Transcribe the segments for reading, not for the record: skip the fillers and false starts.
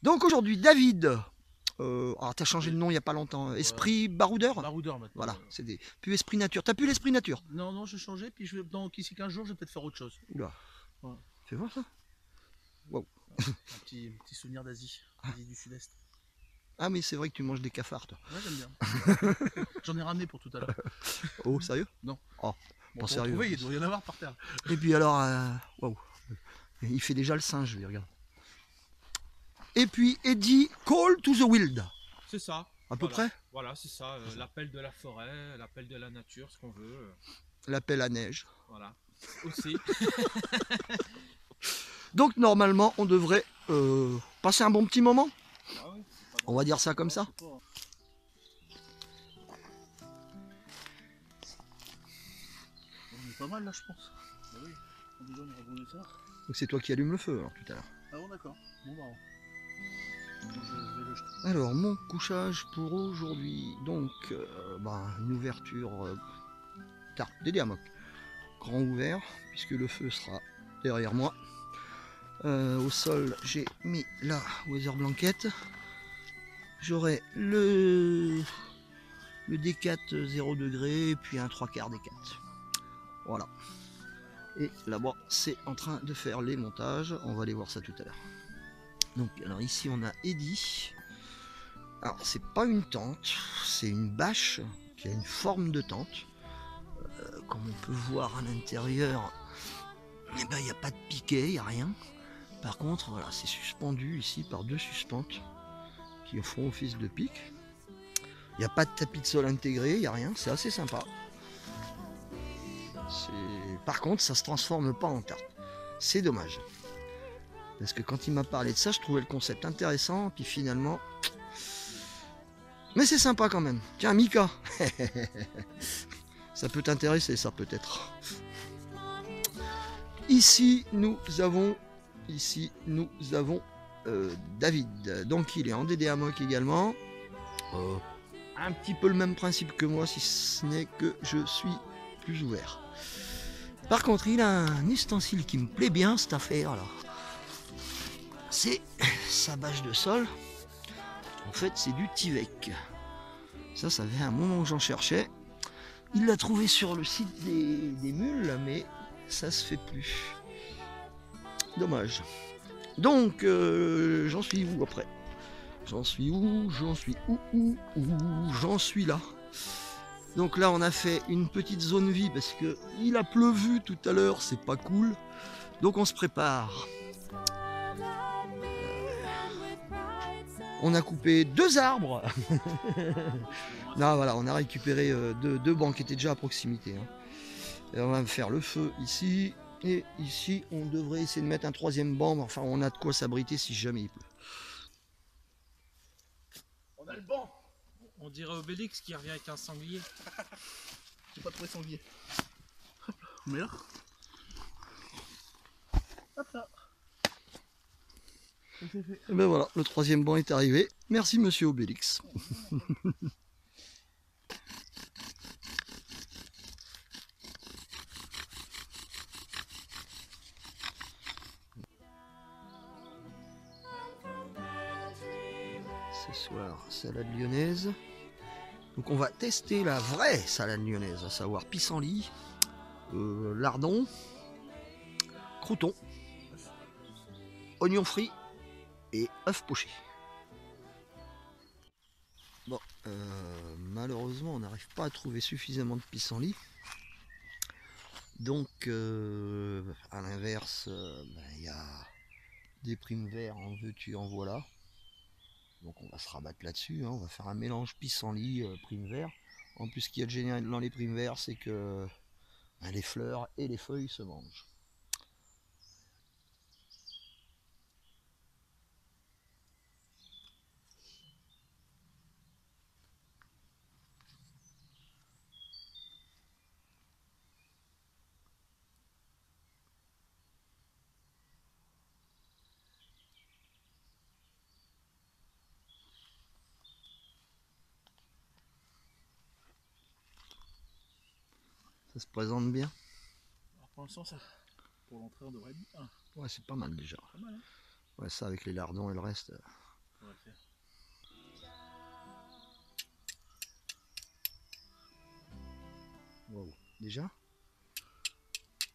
Donc aujourd'hui, David, alors t'as changé de nom il n'y a pas longtemps, Esprit Baroudeur. Baroudeur maintenant. Voilà, c'est plus Esprit Nature. T'as plus l'Esprit Nature. Non, non, j'ai changé, puis dans d'ici 15 jours, je vais peut-être faire autre chose. Oula, Voilà. fais voir ça. Wow. Un petit souvenir d'Asie, Asie du Sud-Est. Ah mais c'est vrai que tu manges des cafards toi. Ouais, j'aime bien. J'en ai ramené pour tout à l'heure. Oh, sérieux? Non. Oh, Bon, pas pour sérieux. retrouver, il doit y en avoir par terre. Et puis alors, waouh, il fait déjà le singe, lui, regarde. Et puis Eddie, Call to the Wild. C'est ça. À peu près. Voilà, c'est ça. L'appel de la forêt, l'appel de la nature, ce qu'on veut. L'appel à neige. Voilà. Aussi. Donc normalement, on devrait passer un bon petit moment. Ah oui, On va dire ça comme ça. On est pas mal là, je pense. Bah oui, déjà on ira brûler ça. Donc c'est toi qui allumes le feu alors, tout à l'heure. Ah bon, d'accord. Bon, bah. Bon, je vais le jeter. Alors mon couchage pour aujourd'hui, donc une ouverture tarte DD grand ouvert puisque le feu sera derrière moi. Au sol j'ai mis la weather blanket. J'aurai le D4 0 degré et puis un 3/4 D4. Voilà. Et là-bas c'est en train de faire les montages. On va aller voir ça tout à l'heure. Donc alors ici on a Eddie. Alors c'est pas une tente, c'est une bâche qui a une forme de tente. Comme on peut voir à l'intérieur, eh ben, il n'y a pas de piquet, il n'y a rien. Par contre, voilà, c'est suspendu ici par deux suspentes qui font office de pique. Il n'y a pas de tapis de sol intégré, il n'y a rien, c'est assez sympa. Par contre, ça ne se transforme pas en tarte. C'est dommage. Parce que quand il m'a parlé de ça, je trouvais le concept intéressant, puis finalement... Mais c'est sympa quand même. Tiens, Mika. Ça peut t'intéresser, ça peut-être. Ici, nous avons David. Donc, il est en DD Amok également. Un petit peu le même principe que moi, si ce n'est que je suis plus ouvert. Par contre, il a un ustensile qui me plaît bien, cette affaire là. C'est sa bâche de sol. En fait, c'est du Tivec. Ça fait un moment que j'en cherchais. Il l'a trouvé sur le site des mules, mais ça se fait plus. Dommage. Donc, j'en suis où après? J'en suis où? J'en suis là. Donc là, on a fait une petite zone vie parce que il a pleuvu tout à l'heure, c'est pas cool. Donc on se prépare. On a coupé 2 arbres. Non, voilà, on a récupéré deux bancs qui étaient déjà à proximité. Hein. Et on va faire le feu ici. Et ici, on devrait essayer de mettre un 3e banc. Enfin, on a de quoi s'abriter si jamais il pleut. On a le banc. On dirait Obélix qui revient avec un sanglier. J'ai pas trouvé sanglier. Hop là, on met là. Hop là. Et ben voilà, le 3e banc est arrivé. Merci monsieur Obélix. Ce soir, salade lyonnaise. Donc on va tester la vraie salade lyonnaise, à savoir pissenlit, lardon, croûton, oignons frits et œufs pochés. Bon, malheureusement on n'arrive pas à trouver suffisamment de pissenlit. Donc à l'inverse, il y a des primes verts en veux-tu en voilà. Donc on va se rabattre là-dessus, hein. On va faire un mélange pissenlit, prime vert. En plus, ce qu'il y a de génial dans les primes verts, c'est que les fleurs et les feuilles se mangent. Ça se présente bien. Alors pour l'instant, ça. Pour l'entrée, on devrait être bien. Ouais, c'est pas mal déjà. Pas mal, hein. Ouais, ça avec les lardons et le reste. On va le faire. Wow. Déjà?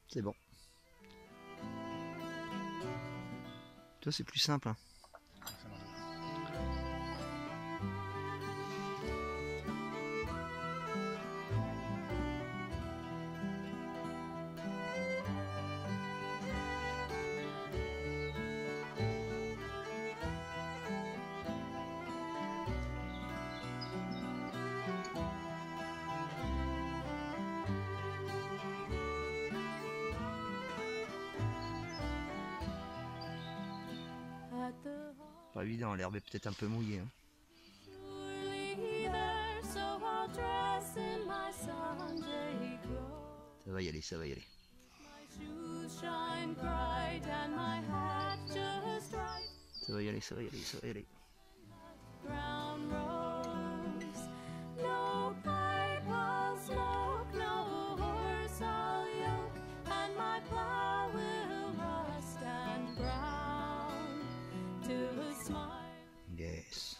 C'est bon. Toi, c'est plus simple. Hein. Ah, ça marche. Pas évident, l'herbe est peut-être un peu mouillée. Hein. Ça va y aller, ça va y aller. Ça va y aller, ça va y aller, ça va y aller. Yes.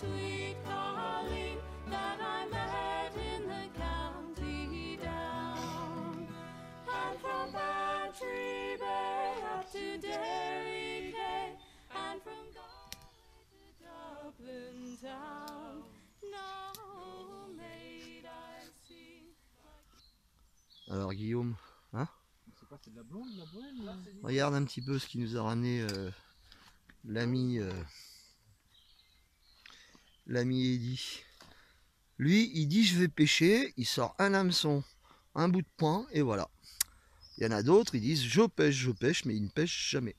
Sweet Colleen that I met in the county down, and from Bantry Bay up to Derry Quay, and from Galway to Dublin town. No maid I've seen. Alors Guillaume, hein? C'est quoi, c'est de la blonde, de la bohème Regarde un petit peu ce qui nous a ramené l'ami Eddy. Lui, il dit je vais pêcher, il sort un hameçon, un bout de poing, et voilà. Il y en a d'autres, ils disent je pêche, mais ils ne pêchent jamais.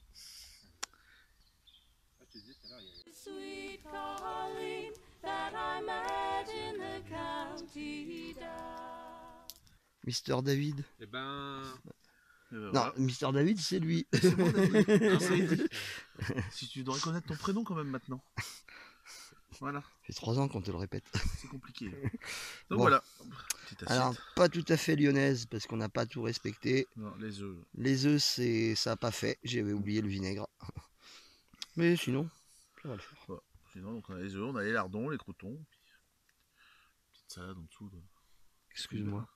Sweet Colleen that I met in the county down. Mister David. Eh ben... Non, Mister David, c'est lui. C'est moi, David. C'est Eddy. Si tu devrais connaître ton prénom quand même maintenant. Voilà, Ça fait 3 ans qu'on te le répète. c'est compliqué. Donc Bon. voilà. Petite assiette. Alors, pas tout à fait lyonnaise, parce qu'on n'a pas tout respecté. Non, les œufs. Les œufs, ça n'a pas fait. J'avais oublié le vinaigre. Mais sinon, ça va le faire. Voilà. Sinon, donc on a les œufs, on a les lardons, les croutons. Petite salade en dessous. Excuse-moi.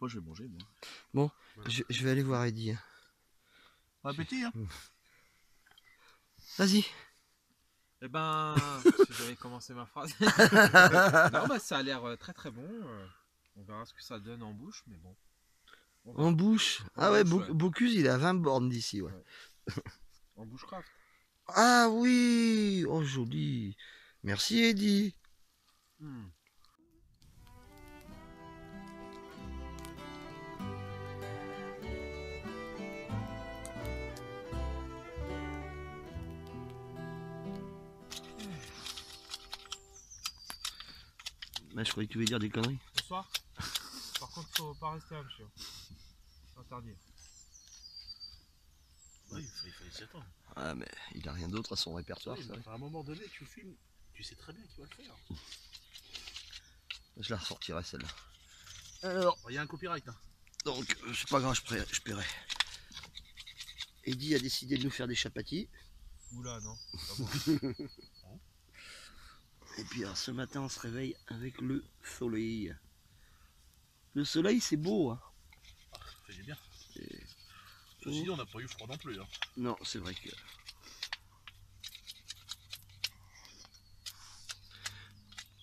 Moi, je vais manger, moi. Bon, je vais aller voir Eddy. Hein. Bon appétit, hein. Vas-y. Eh ben, si j'avais commencé ma phrase. Non, bah ça a l'air très très bon. On verra ce que ça donne en bouche, mais bon. On verra. En bouche. Ah En ouais, bouche, ouais. Bocuse, il est à 20 bornes d'ici. Ouais. En bushcraft. Ah oui. Oh, joli. Merci, Eddy. Hmm. Bah, je croyais que tu voulais dire des conneries. Bonsoir. Par contre, faut pas rester là, monsieur. C'est interdit. Oui, il fallait s'y attendre. Ah, mais il a rien d'autre à son répertoire. Oui, ça. mais à un moment donné, tu filmes, tu sais très bien qu'il va le faire. Je la ressortirai celle-là. Alors, il y a un copyright. Hein. Donc, c'est pas grave, je paierai. Eddy a décidé de nous faire des chapatis. Oula, non. C'est pas bon. Et puis alors, ce matin, on se réveille avec le soleil. Le soleil, c'est beau. Hein. Ah, ça fait du bien. Et- Ceci dit, on n'a pas eu froid non plus. Hein. Non, c'est vrai que...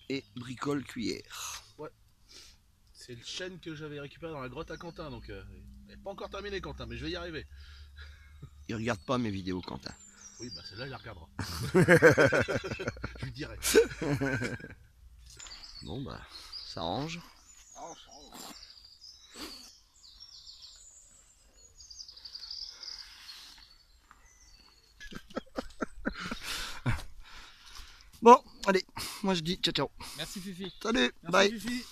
Et bricole cuillère. C'est le chêne que j'avais récupéré dans la grotte à Quentin. Donc, il n'est pas encore terminé, Quentin, mais je vais y arriver. Il regarde pas mes vidéos, Quentin. Oui, bah celle-là, il la regardera. Je lui dirai. Bon, bah, ça range. Bon, allez, moi je dis ciao ciao. Merci Fifi. Salut, Merci, bye. Fifi.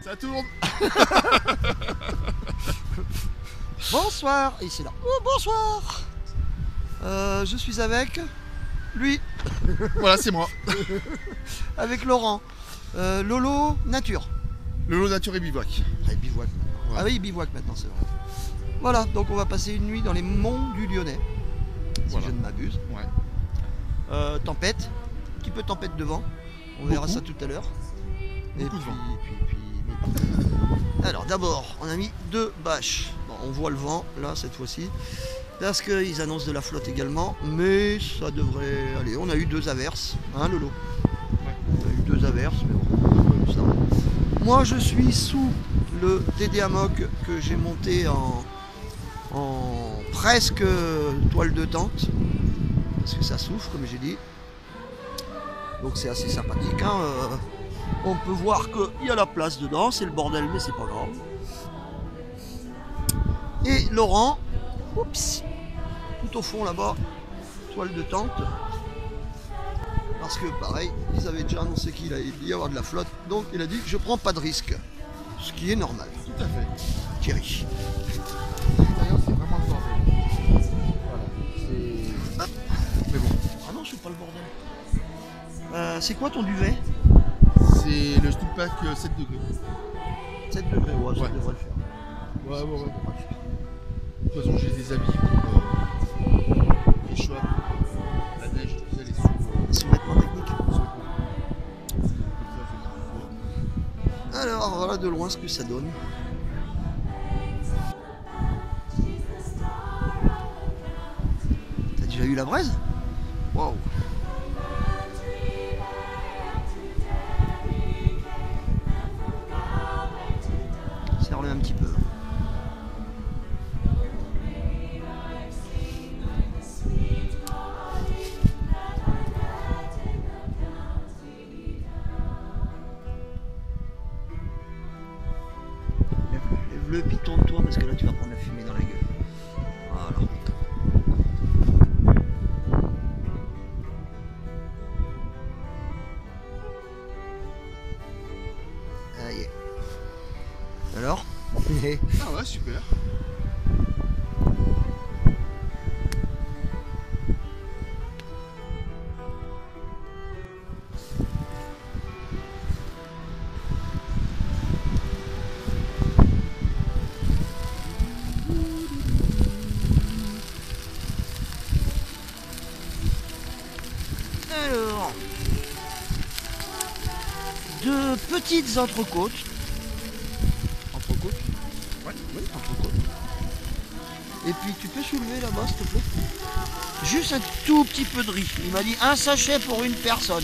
Ça tourne. Bonsoir, et c'est là. Oh, bonsoir. Je suis avec lui, Voilà, c'est moi. avec Laurent. Lolo Nature. Le lot nature et bivouac. Ah, il bivouac maintenant. Ouais. Ah oui, il bivouac maintenant, c'est vrai. Voilà, donc on va passer une nuit dans les monts du Lyonnais, si Voilà. je ne m'abuse. Ouais. Tempête, un petit peu tempête de vent. On verra Beaucoup. ça tout à l'heure. Et Beaucoup de vent. Alors d'abord, on a mis 2 bâches. Bon, on voit le vent là cette fois-ci. Parce qu'ils annoncent de la flotte également, mais ça devrait aller. On a eu 2 averses, hein Lolo? On a eu 2 averses, mais bon, ça va. Moi je suis sous le DD Hammock que j'ai monté en presque toile de tente. Parce que ça souffle comme j'ai dit. Donc c'est assez sympathique. Hein. On peut voir qu'il y a la place dedans, c'est le bordel mais c'est pas grave. Et Laurent, oups, tout au fond là-bas, toile de tente. Parce que pareil, ils avaient déjà annoncé qu'il allait y avoir de la flotte, donc il a dit je prends pas de risque. Ce qui est normal, Tout à fait. Thierry. D'ailleurs, c'est vraiment le bordel. Voilà. C'est. Mais bon, Ah non, c'est pas le bordel. C'est quoi ton duvet? c'est le snoop pack 7 degrés. 7 degrés, ouais, ça Ouais. devrait le faire. Ouais. De toute façon, j'ai des habits pour les choix, la neige, tout ça, les sous. Sous-vêtements techniques. Comme ça, Alors voilà de loin ce que ça donne. T'as déjà eu la braise? Waouh! Serre-le un petit peu. Lève-le, puis tourne-toi parce que là tu vas prendre la fumée dans la gueule. Voilà. Ça y est. Alors? Ah ouais, super. Alors, de petites entrecôtes. Entrecôtes? Ouais. Oui, entrecôtes. Et puis tu peux soulever là-bas, s'il te plaît? Juste un tout petit peu de riz. Il m'a dit un sachet pour une personne.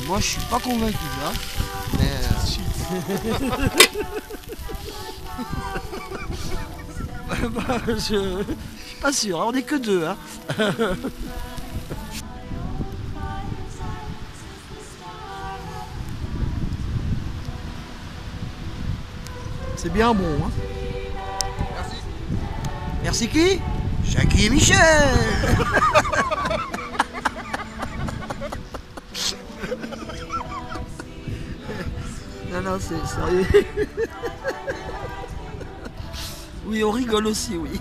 Moi, je suis pas convaincu là. Mais bah, je suis pas sûr. hein, On n'est que 2. Hein. C'est bien bon. Hein. Merci. Merci qui? Jackie et Michel. Non, c'est sérieux. Oui, on rigole aussi, oui.